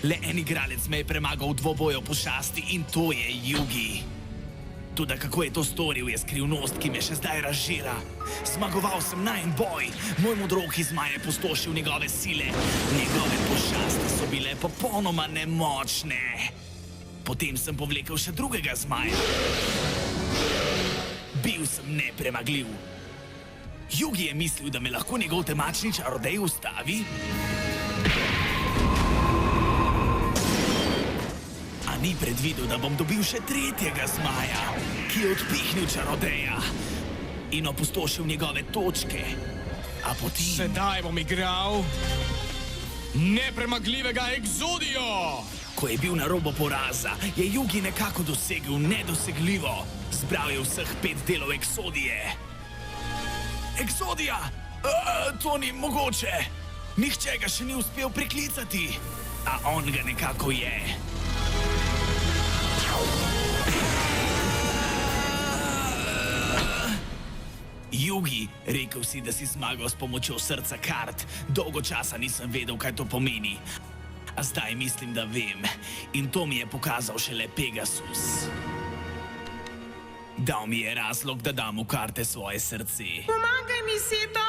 Le en igralec me je premagal v dvoboju pošasti in to je Yugi. Toda kako je to storil, je skrivnost, ki me še zdaj razžira. Zmagoval sem na en boj, moj modroki zmaj je pustošil njegove sile. Njegove pošasti so bile popolnoma nemočne. Potem sem povlekel še drugega zmaja. Bil sem nepremagljiv. Yugi je mislil, da me lahko njegov temačni čarodej ustavi. Ni predvidel, da bom dobil še tretjega zmaja, ki je odpihnil čarodeja in opustošil njegove točke. A potem... Sedaj bom igral nepremagljivega Exodio! Ko je bil na robu poraza, je Yugi nekako dosegel nedosegljivo. Zbral je vseh 5 delov Exodije. Exodija! To ni mogoče! Nihče ga še ni uspel priklicati, a on ga nekako je. Yugi, rekel si, da si zmagal s pomočjo srca kart. Dolgo časa nisem vedel, kaj to pomeni. A zdaj mislim, da vem. In to mi je pokazal šele Pegasus. Dal mi je razlog, da dam v karte svoje srce. Pomagaj mi, Seto!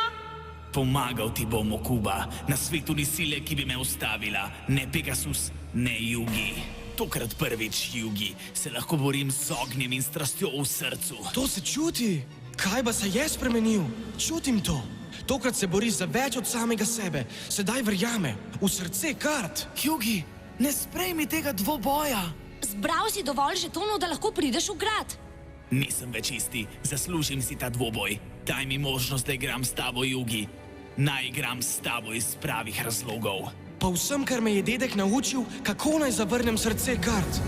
Pomagal ti bom, Okuba. Na svetu ni sile, ki bi me ustavila. Ne Pegasus, ne Yugi. Tokrat prvič, Yugi, se lahko borim z ognjem in strastjo v srcu. To se čuti! Kaj ba se je spremenil? Čutim to. Tokrat se bori za več od samega sebe. Sedaj verjame v srce kart. Yugi, ne sprejmi tega dvoboja. Zbral si dovolj žetonov, da lahko prideš v grad. Nisem več isti. Zaslužim si ta dvoboj. Daj mi možnost, da igram s tabo, Yugi. Naj igram s tabo iz pravih razlogov. Pa vsem, kar me je dedek naučil, kako naj zavrnem srce kart.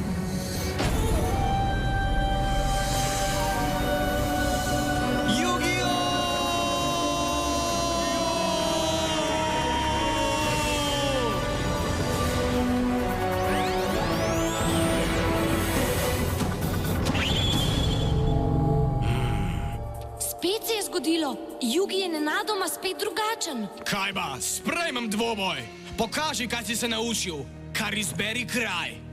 Spet se je zgodilo. Yugi je nenadoma spet drugačen. Kaj ba, sprejmem dvoboj. Pokaži, kaj si se naučil. Kar izberi kraj.